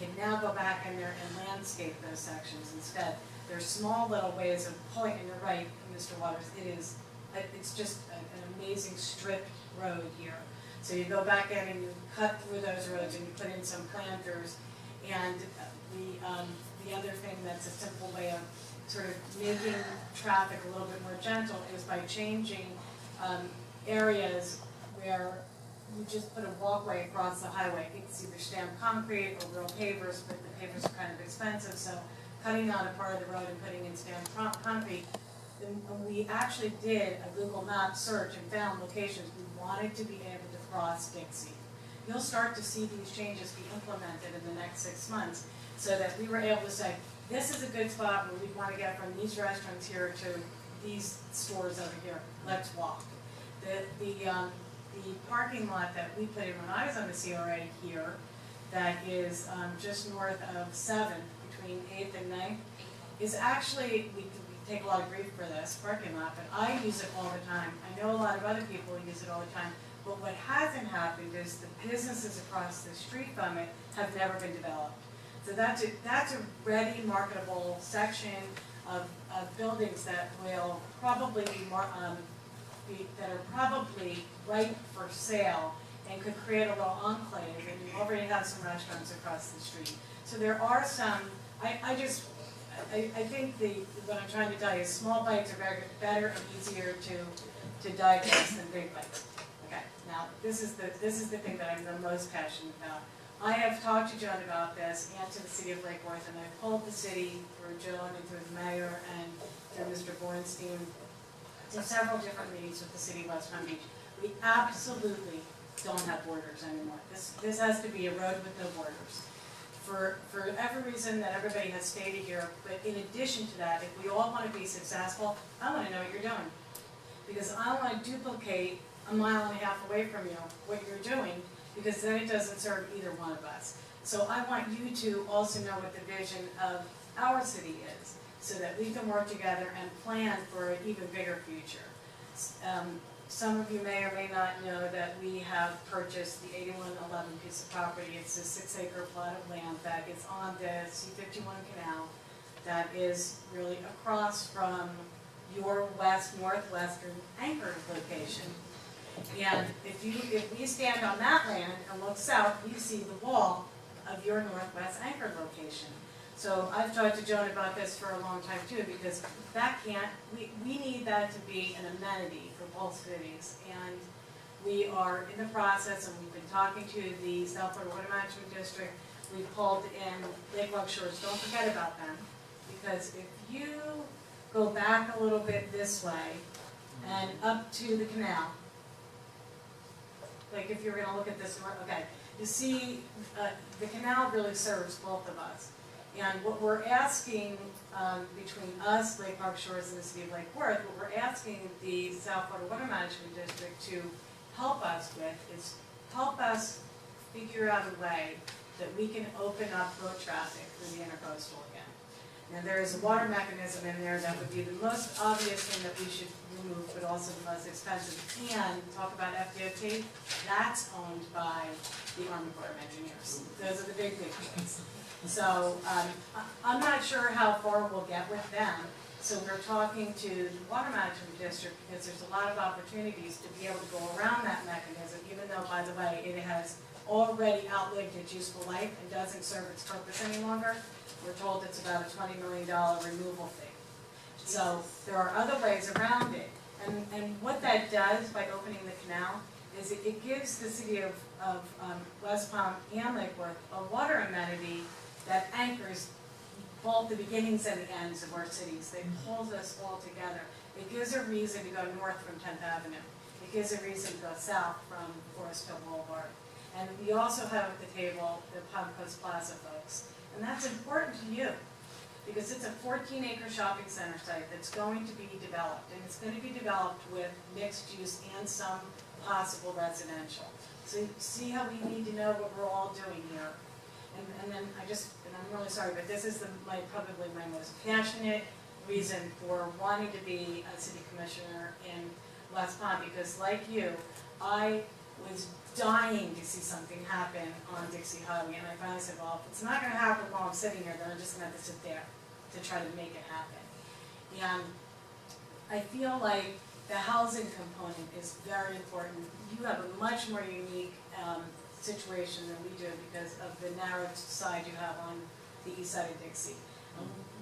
can now go back in there and landscape those sections instead. There's small little ways of pulling, and you're right, Mr. Waters, it's just an amazing strip road here. So you go back in and you cut through those roads and you put in some planters. And the other thing that's a simple way of sort of making traffic a little bit more gentle is by changing areas where you just put a walkway across the highway. It's either stamped concrete or real pavers, but the pavers are kind of expensive, so cutting out a part of the road and putting in stamped concrete. And we actually did a Google Maps search and found locations we wanted to be able to cross Dixie. You'll start to see these changes be implemented in the next 6 months, so that we were able to say, this is a good spot where we want to get from these restaurants here to these stores over here. Let's walk. The parking lot that we put in when I was on the CRA here, that is just north of 7th, between 8th and 9th, is actually, we take a lot of grief for this parking lot, but I use it all the time. I know a lot of other people use it all the time, but what hasn't happened is the businesses across the street from it have never been developed. So that's a ready, marketable section of buildings that will probably be more, that are probably ripe for sale and could create a little enclave, and you already have some restaurants across the street. So there are some, I think what I'm trying to tell you is small bites are better and easier to digest than big bites. Okay, now this is the thing that I'm the most passionate about. I have talked to Joan about this and to the city of Lake Worth, and I pulled the city through Joan and through the mayor and through Mr. Bornstein to several different meetings with the city of West Palm Beach. We absolutely don't have borders anymore. This has to be a road with no borders. For every reason that everybody has stated here, but in addition to that, if we all want to be successful, I want to know what you're doing. Because I want to duplicate a mile and a half away from you what you're doing, because then it doesn't serve either one of us. So I want you to also know what the vision of our city is, so that we can work together and plan for an even bigger future. Some of you may or may not know that we have purchased the 8111 piece of property. It's a 6-acre plot of land that is on the C-51 canal that is really across from your northwestern Anchor location. And if we stand on that land and look south, we see the wall of your northwest Anchor location. So I've talked to Joan about this for a long time too, because we need that to be an amenity for both cities. And we are in the process, and we've been talking to the South Florida Water Management District. We've pulled in Lake Rock Shores. Don't forget about them, because if you go back a little bit this way and up to the canal, like if you're going to look at this, okay, you see the canal really serves both of us. And what we're asking between us, Lake Park Shores, and the city of Lake Worth, what we're asking the South Florida Water Management District to help us with is help us figure out a way that we can open up boat traffic through the intercoastal again. Now there is a water mechanism in there that would be the most obvious thing that we should remove, but also the most expensive. And talk about FDOT, that's owned by the Army Corps of Engineers. Those are the big things. So I'm not sure how far we'll get with them. So we're talking to the Water Management District, because there's a lot of opportunities to be able to go around that mechanism, even though, by the way, it has already outlived its useful life and doesn't serve its purpose any longer. We're told it's about a $20 million removal fee. So there are other ways around it. And what that does by opening the canal is it gives the city of West Palm and Lake Worth a water amenity that anchors both the beginnings and the ends of our cities. It pulls us all together. It gives a reason to go north from 10th Avenue. It gives a reason to go south from Forest Hill Boulevard. And we also have at the table the Palm Coast Plaza folks. And that's important to you, because it's a 14-acre shopping center site that's going to be developed. And it's going to be developed with mixed use and some possible residential. So you see how we need to know what we're all doing here. And then I'm really sorry, but this is probably my most passionate reason for wanting to be a city commissioner in West Palm, because like you, I was dying to see something happen on Dixie Highway, and I finally said, well, if it's not gonna happen while I'm sitting here, then I'm just gonna have to sit there to try to make it happen. And I feel like the housing component is very important. You have a much more unique situation than we do because of the narrow side you have on the east side of Dixie.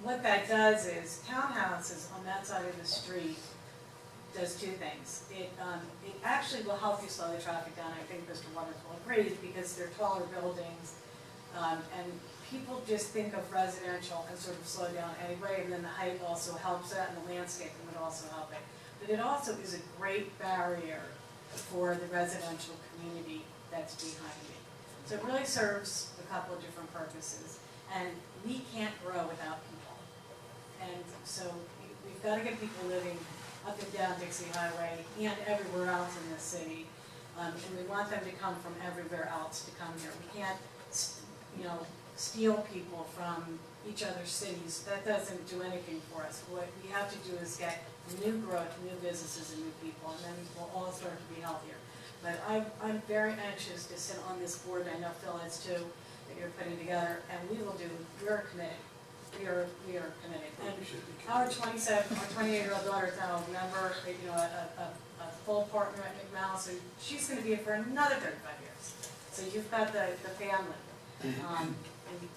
What that does is townhouses on that side of the street does two things. It actually will help you slow the traffic down. I think Mr. Wonderful agrees because they're taller buildings, and people just think of residential and sort of slow down anyway, and then the height also helps that, and the landscaping would also help it. But it also is a great barrier for the residential community that's behind it. So it really serves a couple of different purposes, and we can't grow without people. And so we've got to get people living up and down Dixie Highway and everywhere else in this city, and we want them to come from everywhere else to come here. We can't, steal people from each other's cities. That doesn't do anything for us. What we have to do is get new growth, new businesses, and new people, and then we'll all start to be healthier. But I'm very anxious to sit on this board. I know Phil is too, that you're putting together, and we're committed. We are committed. And our 28-year-old daughter is now a member, a full partner at McManus, so she's going to be here for another 35 years. So you've got the family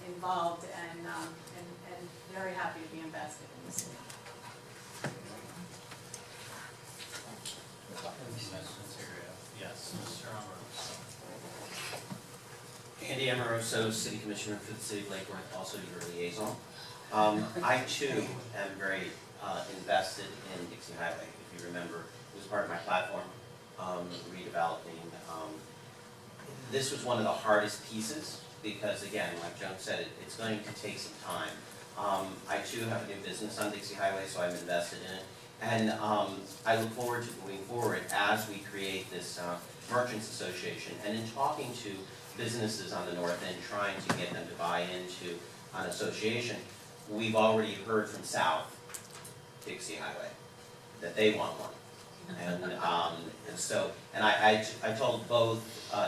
involved, and very happy to be invested in this city. Yes, Mr. Amoroso. Andy Amoroso, City Commissioner for the City of Lake Worth, also your liaison. I too am very invested in Dixie Highway. If you remember, it was part of my platform, redeveloping. This was one of the hardest pieces because, again, like Joan said, it's going to take some time. I too have a new business on Dixie Highway, so I'm invested in it. And I look forward to moving forward as we create this Merchants Association. And in talking to businesses on the north end, trying to get them to buy into an association, we've already heard from South Dixie Highway that they want one. And I told both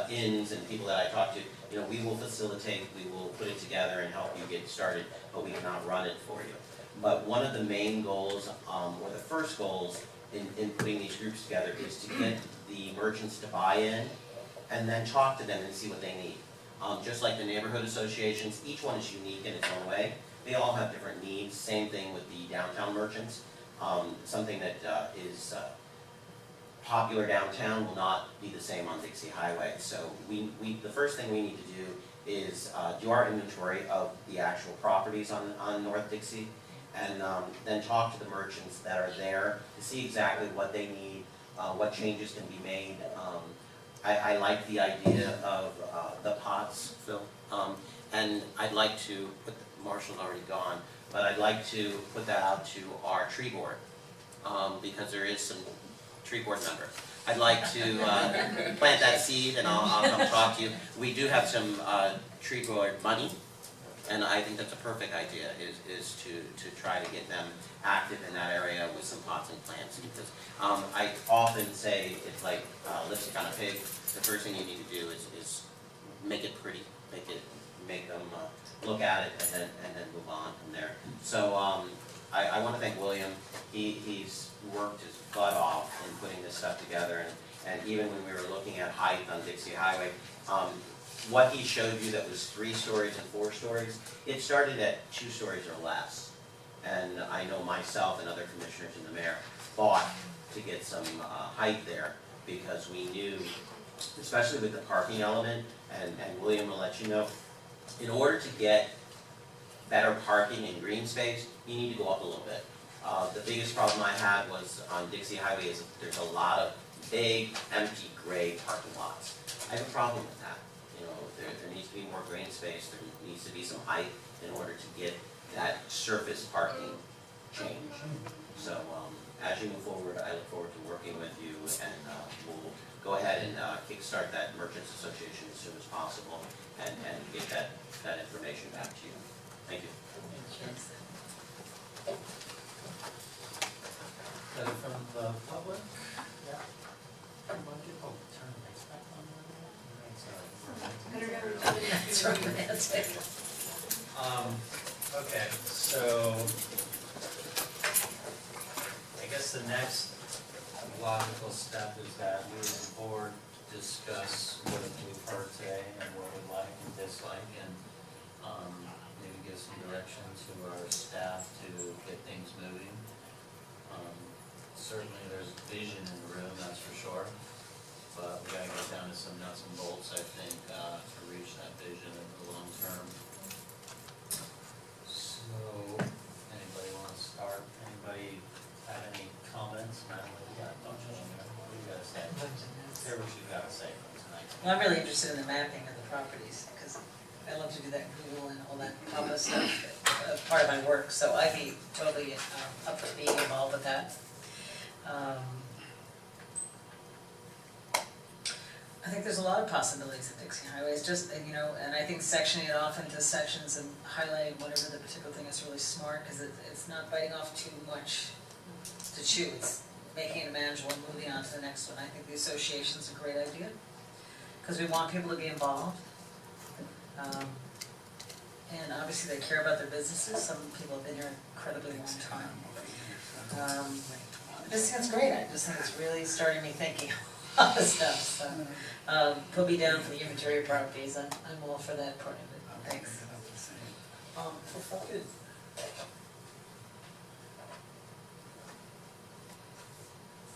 inns and people that I talked to, we will facilitate, we will put it together and help you get started, but we cannot run it for you. But one of the main goals, or the first goals in putting these groups together is to get the merchants to buy in and then talk to them and see what they need. Just like the neighborhood associations, each one is unique in its own way. They all have different needs. Same thing with the downtown merchants. Something that is popular downtown will not be the same on Dixie Highway. So the first thing we need to do is do our inventory of the actual properties on North Dixie, and then talk to the merchants that are there to see exactly what they need, what changes can be made. I like the idea of the pots, Phil, and I'd like to put, Marshall's already gone, but I'd like to put that out to our tree board, because there is some tree board member. I'd like to plant that seed, and I'll come talk to you. We do have some tree board money, and I think that's a perfect idea, is to try to get them active in that area with some pots and plants. Because I often say it's like lipstick on a pig. The first thing you need to do is make it pretty, make them look at it, and then move on from there. So I want to thank William. He's worked his butt off in putting this stuff together, and even when we were looking at height on Dixie Highway, what he showed you that was 3 stories and 4 stories, it started at 2 stories or less. And I know myself and other commissioners and the mayor fought to get some height there, because we knew, especially with the parking element, and William will let you know, in order to get better parking and green space, you need to go up a little bit. The biggest problem I had was on Dixie Highway is there's a lot of big, empty, gray parking lots. I have a problem with that. There needs to be more green space. There needs to be some height in order to get that surface parking change. So as you move forward, I look forward to working with you, and we'll go ahead and kickstart that Merchants Association as soon as possible, and get that information back to you. Thank you. From the public? Yeah. Oh, turn the lights back on. That's it. Okay, so I guess the next logical step is that we as a board discuss what we've heard today and what we like and dislike, and maybe give some direction to our staff to get things moving. Certainly there's vision in the room, that's for sure, but we gotta get down to some nuts and bolts, I think, to reach that vision in the long term. So, anybody want to start? Anybody have any comments? Madeline, don't you, what do you gotta say? Hear what you gotta say from tonight. Well, I'm really interested in the mapping of the properties, because I love to do that Google and all that pop-up stuff, part of my work, so I'd be totally up for being involved with that. I think there's a lot of possibilities at Dixie Highway. It's just, you know, and I think sectioning it off into sections and highlighting whatever the particular thing is really smart, because it's not biting off too much to chew. It's making it manageable and moving on to the next one. I think the association's a great idea, because we want people to be involved. And obviously they care about their businesses. Some people have been here an incredibly long time. I just think it's great. I just think it's really starting me thinking all this stuff. So, put me down for the inventory of properties. I'm all for that part of it. Thanks. If I could.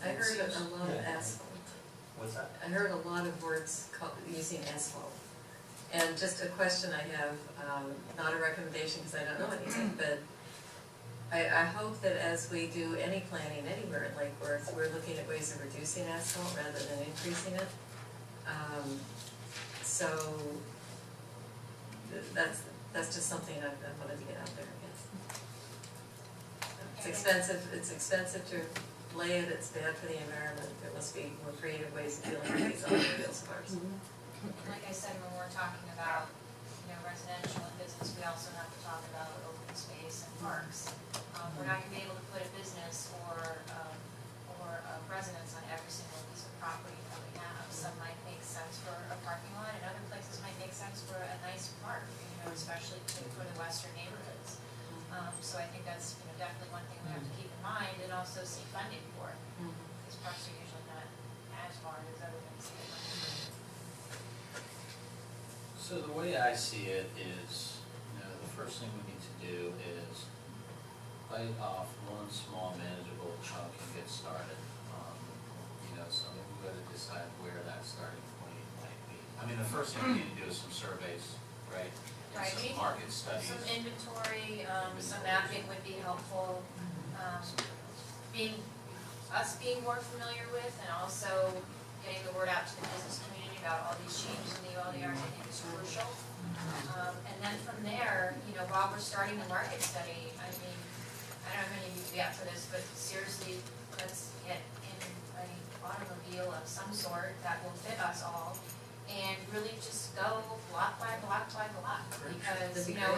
I heard a lot of asphalt. What's that? I heard a lot of words using asphalt. And just a question I have, not a recommendation because I don't know anything, but I hope that as we do any planning anywhere, like we're looking at ways of reducing asphalt rather than increasing it. So that's just something I wanted to get out there, I guess. It's expensive to lay it, it's bad for the environment. There must be more creative ways of dealing with these automobiles cars. Like I said, when we're talking about, you know, residential and business, we also have to talk about open space and parks. We're not gonna be able to put a business or a residence on every single piece of property that we have. Some might make sense for a parking lot, and other places might make sense for a nice park, you know, especially for the western neighborhoods. So I think that's, you know, definitely one thing we have to keep in mind, and also see funding for it. Because parks are usually not as hard as other things. So the way I see it is, you know, the first thing we need to do is bite off one small manageable chunk and get started. You know, so we've got to decide where that starting point might be. I mean, the first thing we need to do is some surveys, right? And Right, some market studies. Some inventory, some mapping would be helpful. Being more familiar with, and also getting the word out to the business community about all these changes in the LDR, I think is crucial. And then from there, you know, while we're starting the market study, I mean, I don't know how many of you be out for this, but seriously, let's get in an automobile of some sort that will fit us all, and really just go block by block by block, because, you know,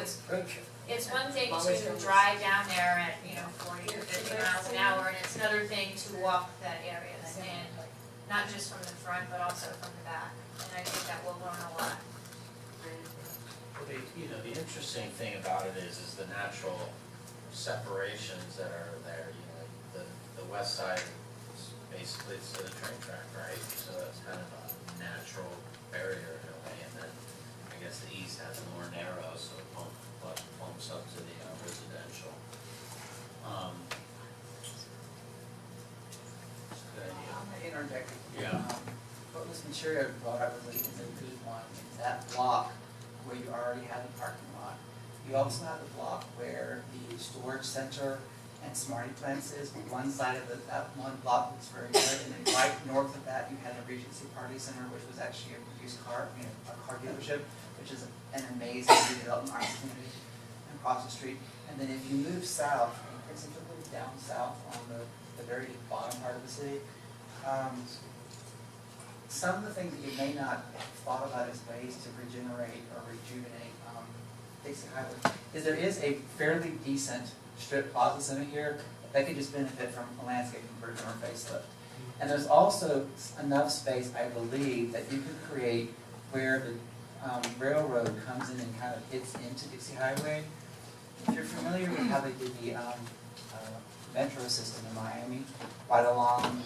it's one thing to drive down there at, you know, 40 or 50 miles an hour, and it's another thing to walk that areas, and not just from the front, but also from the back, and I think that we'll learn a lot. Well, you know, the interesting thing about it is the natural separations that are there. You know, the west side is basically it's to the train track, right? So that's kind of a natural barrier in a way, and then I guess the east has a more narrow, so it pumps up to the residential. It's a good idea. I'm gonna interject. Yeah. What Ms. Mancheria brought up was a good one. That block where you already have the parking lot. You also have the block where the storage center and Smarty Plants is. One side of that one block was very good, and then right north of that you had the Regency Party Center, which was actually a used car, a car dealership, which is an amazing redevelopment opportunity across the street. And then if you move south, principally down south on the very bottom part of the city, some of the things that you may not have thought about as ways to regenerate or rejuvenate Dixie Highway is there is a fairly decent strip plaza center here that could just benefit from a landscape conversion or facelift. And there's also enough space, I believe, that you could create where the railroad comes in and kind of hits into Dixie Highway. If you're familiar with how they did the metro system in Miami, right along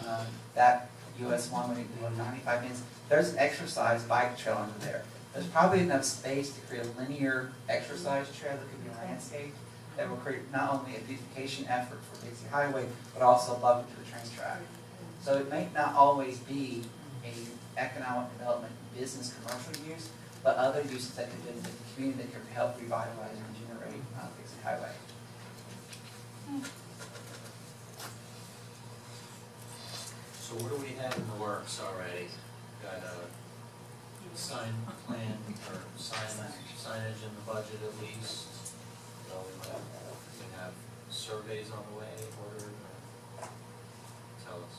that US 1 when you go 95 minutes, there's an exercise bike trail under there. There's probably enough space to create a linear exercise trail that could be landscaped that will create not only a beautification effort for Dixie Highway, but also a buffer to the train track. So it may not always be a economic development, business, commercial use, but other uses that could benefit the community that could help revitalize and regenerate Dixie Highway. So what do we have in the works already? Got a sign plan or signage in the budget at least? We have surveys on the way, ordered, tell us.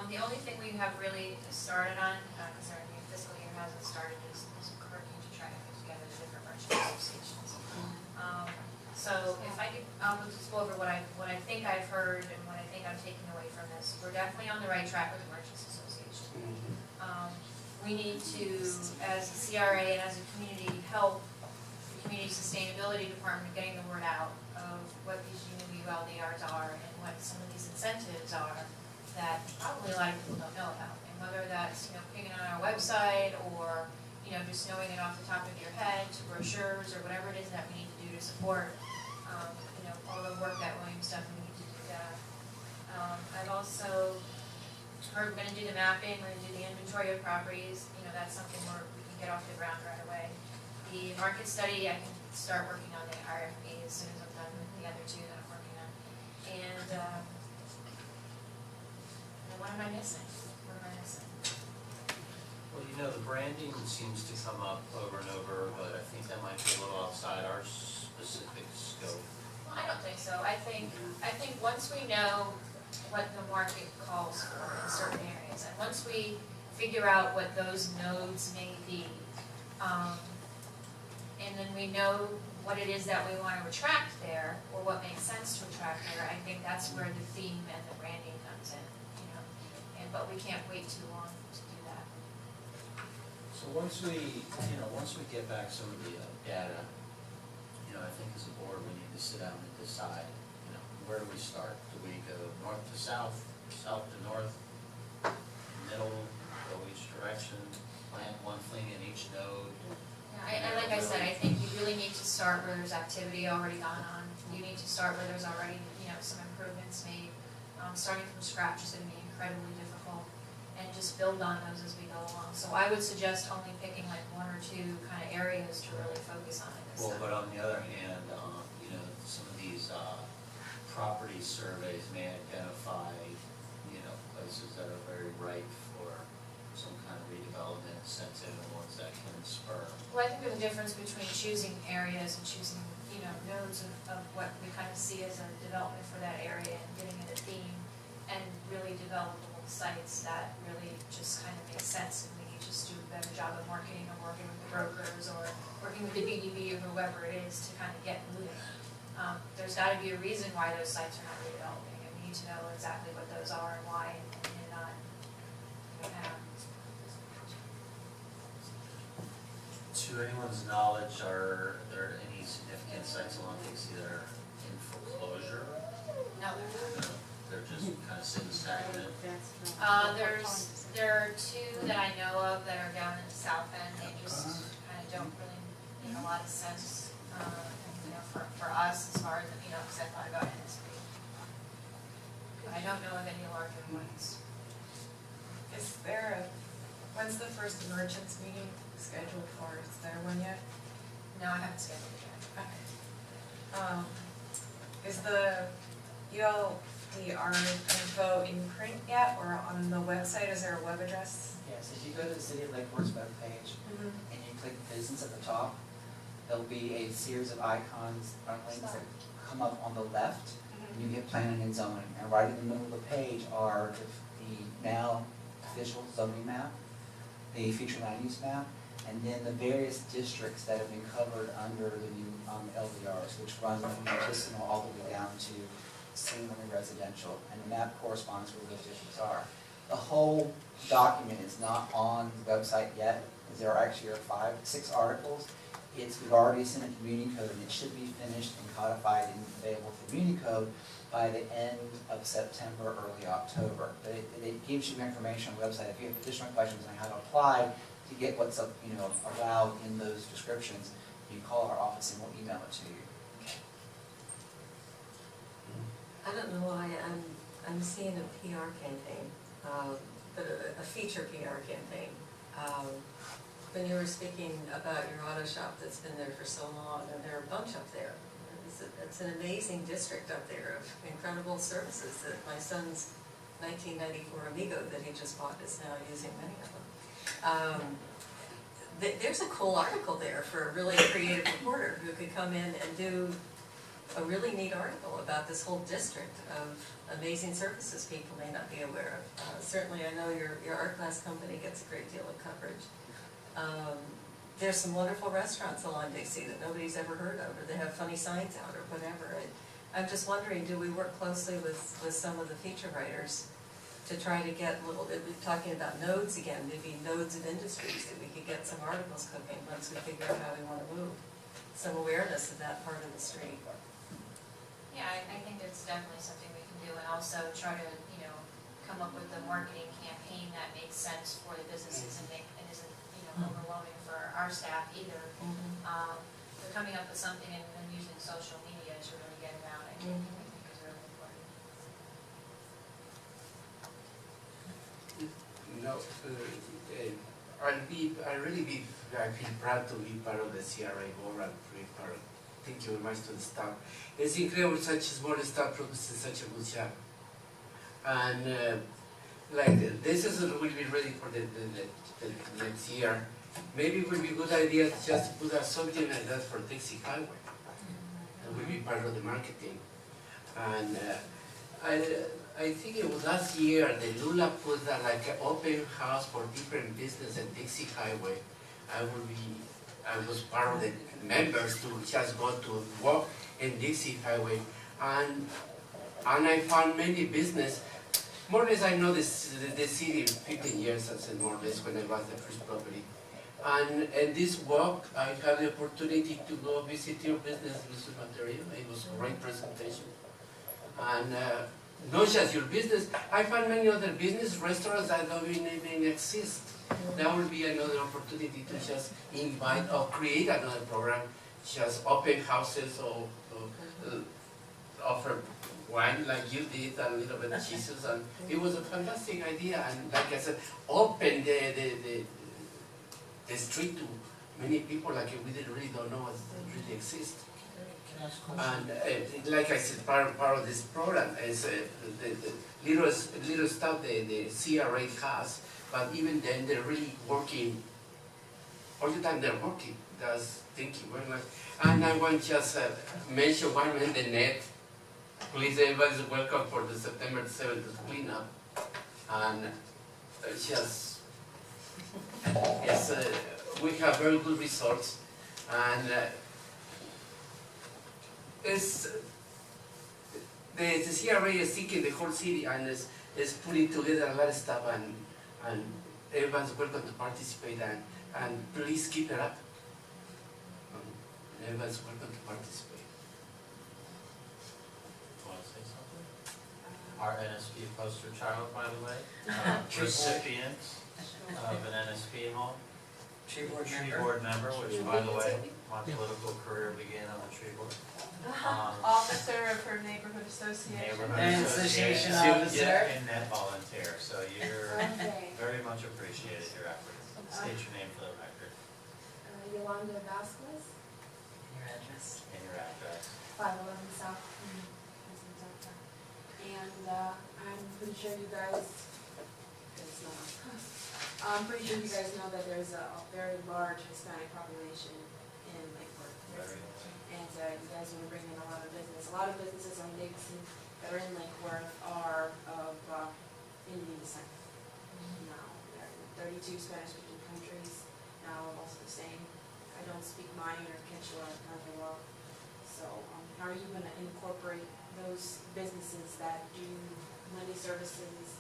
The only thing we have really started on, because our new fiscal year hasn't started, is working to try to put together the different merchant associations. So if I could, I'll just go over what I think I've heard and what I think I'm taking away from this. We're definitely on the right track with the Merchants Association. We need to, as a CRA and as a community, help the Community Sustainability Department getting the word out of what these new ULDRs are and what some of these incentives are that probably a lot of people don't know about. And whether that's, putting it on our website or, just knowing it off the top of your head, brochures or whatever it is that we need to do to support, all the work that William's done, we need to do that. I've also heard we're going to do the mapping, we're going to do the inventory of properties. That's something where we can get off the ground right away. The market study, I can start working on the RFP as soon as I'm done with the other two that I'm working on. And what am I missing? What am I missing? Well, the branding seems to come up over and over, but I think that might be a little outside our specific scope. Well, I don't think so. I think once we know what the market calls for in certain areas, and once we figure out what those nodes may be, and then we know what it is that we want to attract there, or what makes sense to attract there, I think that's where the theme and the branding comes in, but we can't wait too long to do that. So once we get back some of the data, I think as a board, we need to sit down and decide, where do we start? Do we go north to south, south to north, middle, go each direction, plant one thing in each node? And like I said, I think you really need to start where there's activity already gone on. You need to start where there's already, some improvements made. Starting from scratch is going to be incredibly difficult, and just build on those as we go along. So I would suggest only picking like one or two kind of areas to really focus on. Well, but on the other hand, some of these property surveys may identify, places that are very ripe for some kind of redevelopment incentive and ones that can spur. Well, I think there's a difference between choosing areas and choosing, nodes of what we kind of see as a development for that area and giving it a theme, and really developable sites that really just kind of make sense, and we can just do a better job of marketing or working with the brokers or working with the BDB or whoever it is to kind of get moving. There's got to be a reason why those sites are not redeveloping, and we need to know exactly what those are and why, and not. To anyone's knowledge, are there any significant sites along Dixie that are in foreclosure? No, they're not. They're just kind of sitting stagnant? There are two that I know of that are down in the south end. They just kind of don't really make a lot of sense, for us as far as, because I thought about NSP. But I don't know of any larger ones. When's the first merchants meeting scheduled for? Is there one yet? No, I haven't scheduled it yet. Okay. Is the ULDR info in print yet, or on the website? Is there a web address? Yes, if you go to the City of Lake Worth's webpage and you click business at the top, there'll be a series of icons or links that come up on the left, and you get planning and zoning. And right in the middle of the page are the now official zoning map, the future land use map, and then the various districts that have been covered under the new LDRs, which run from medicinal all the way down to single-family residential, and the map corresponds where those districts are. The whole document is not on the website yet, because there actually are 5, 6 articles. We've already sent it to Community Code, and it should be finished and codified and available to Community Code by the end of September, early October. But it gives you information on the website. If you have additional questions on how to apply to get what's up, allowed in those descriptions, you call our office and we'll email it to you. I don't know why I'm seeing a PR campaign, but a feature PR campaign. When you were speaking about your auto shop that's been there for so long, and there are a bunch up there. It's an amazing district up there of incredible services that my son's 1994 Amigo that he just bought is now using many of them. There's a cool article there for a really creative reporter who could come in and do a really neat article about this whole district of amazing services people may not be aware of. Certainly I know your art glass company gets a great deal of coverage. There's some wonderful restaurants along Dixie that nobody's ever heard of, or they have funny signs out or whatever. I'm just wondering, do we work closely with some of the feature writers to try to get a little, we're talking about nodes again, maybe nodes of industries that we could get some articles cooking once we figure out how we want to move. Some awareness of that part of the street. Yeah, I think it's definitely something we can do, and also try to, come up with a marketing campaign that makes sense for the businesses and isn't, overwhelming for our staff either. But coming up with something and using social media to really get it out, I think is really important. I feel proud to be part of the CRA board and be part of. Thank you very much to the staff. It's incredible such a small staff produces such a good job. And this will be ready for the next year. Maybe it would be a good idea just to put a subject like that for Dixie Highway. It will be part of the marketing. And I think it was last year that Lula put an open house for different business at Dixie Highway. I was part of the members to just go to walk in Dixie Highway, and I found many business. More or less, I know the city 15 years, I said more or less when I was the first property. And this walk, I had the opportunity to go visit your business, Mr. Materia. It was a great presentation. And not just your business, I found many other business restaurants that don't even exist. That will be another opportunity to just invite or create another program, just open houses or offer wine like you did, and a little bit of Jesus, and it was a fantastic idea. And like I said, open the street to many people like we really don't know what really exists. And like I said, part of this program is the little stuff the CRA has, but even then they're really working, all the time they're working. Thank you very much. And I want to just mention one in the net. Please, everybody's welcome for the September 7th cleanup. And just, yes, we have very good results. And the CRA is seeking the whole city and is putting together a lot of stuff, and everyone's welcome to participate, and please keep it up. Everyone's welcome to participate. Want to say something? Our NSP poster child, by the way, recipient of an NSP home. Tree Tree board member, which by the way, my political career began on the tree board. Officer of her neighborhood association. And association Student officer. and net volunteer, so you're very much appreciated, your efforts. State your name for the record Yolanda Vasquez, Your address. and your address. 511 South. And I'm pretty sure you guys, know that there's a very large Hispanic population in Lake Worth. Very And you guys want to bring in a lot of business. A lot of businesses on Dixie that are in Lake Worth are of Indian descent. Now, there are 32 Spanish-speaking countries, now also the same. I don't speak Mayan or Quechua or Navajo. So how are you going to incorporate those businesses that do money services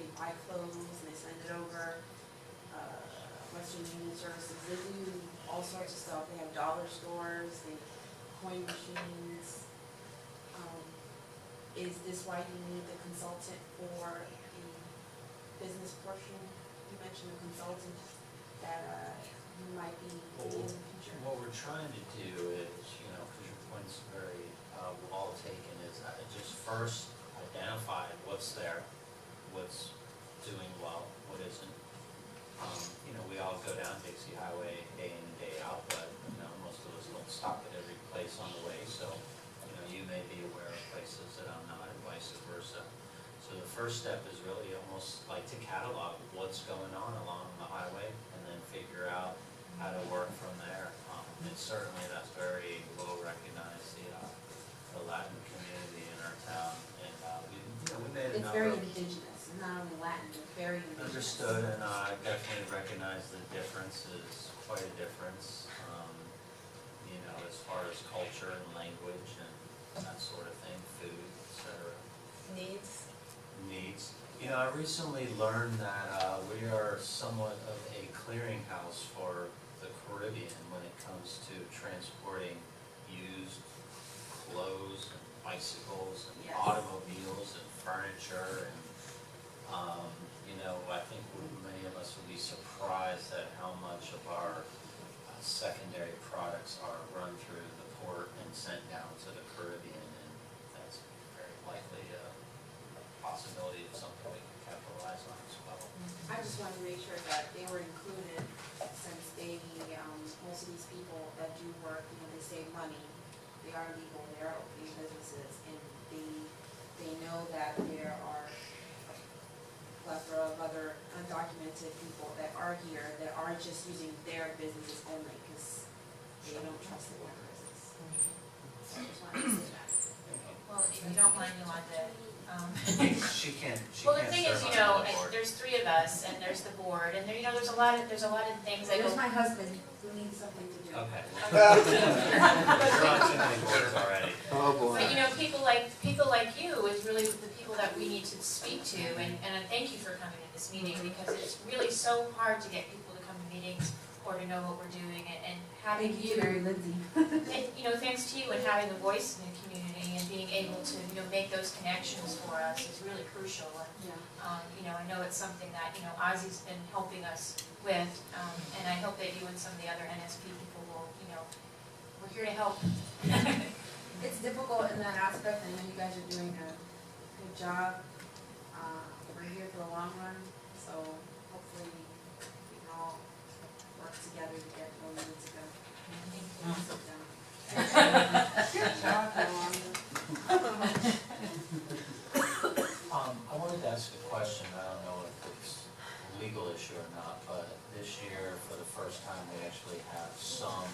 they buy clothes and they send it over. Western Union Services, they do all sorts of stuff, they have dollar stores, they coin machines. Is this why you need the consultant for the business portion? You mentioned a consultant that you might be in the future. What we're trying to do is, because your point's very well taken, is just first identify what's there, what's doing well, what isn't. We all go down Dixie Highway day in and day out, but, most of us don't stop at every place on the way, so, you may be aware of places that I'm not, and vice versa. So the first step is really almost like to catalog what's going on along the highway, and then figure out how to work from there. And certainly that's very well recognized, the Latin community in our town, and, we made a It's number very of. indigenous, it's not only Latin, it's very indigenous. Understood, and I definitely recognize the difference is quite a difference, as far as culture and language and that sort of thing, food, et cetera. Needs. I recently learned that we are somewhat of a clearinghouse for the Caribbean when it comes to transporting used clothes and bicycles and Yes. automobiles and furniture and, I think many of us would be surprised at how much of our secondary products are run through the port and sent down to the Caribbean, and that's very likely a possibility of something we can capitalize on as well. I just wanted to make sure that they were included, since most of these people that do work, they save money, they are legal, they are opening businesses, and they know that there are a plethora of other undocumented people that are here, that are just using their businesses only, because they don't trust the workers. So I just wanted to say that. Well, if you don't mind, Yolanda, She can't Well, the thing is, serve on the board. there's three of us, and there's the board, and there's a lot of things that go. There's my husband, who needs something to do. Okay. You're on too many boards already. Oh, boy. But people like you is really the people that we need to speak to, and I thank you for coming to this meeting, because it's really so hard to get people to come to meetings or to know what we're doing, and having Thank you, Mary Lindsay. and, thanks to you and having a voice in the community and being able to, make those connections for us is really crucial. Yeah. I know it's something that, Ozzy's been helping us with, and I hope that you and some of the other NSP people will, we're here to help. It's difficult in that aspect, I know you guys are doing a good job. We're here for the long run, so hopefully we can all work together to get where we need to go. Sit down. Good job, Yolanda. I wanted to ask a question, I don't know if it's a legal issue or not, but this year, for the first time, we actually have some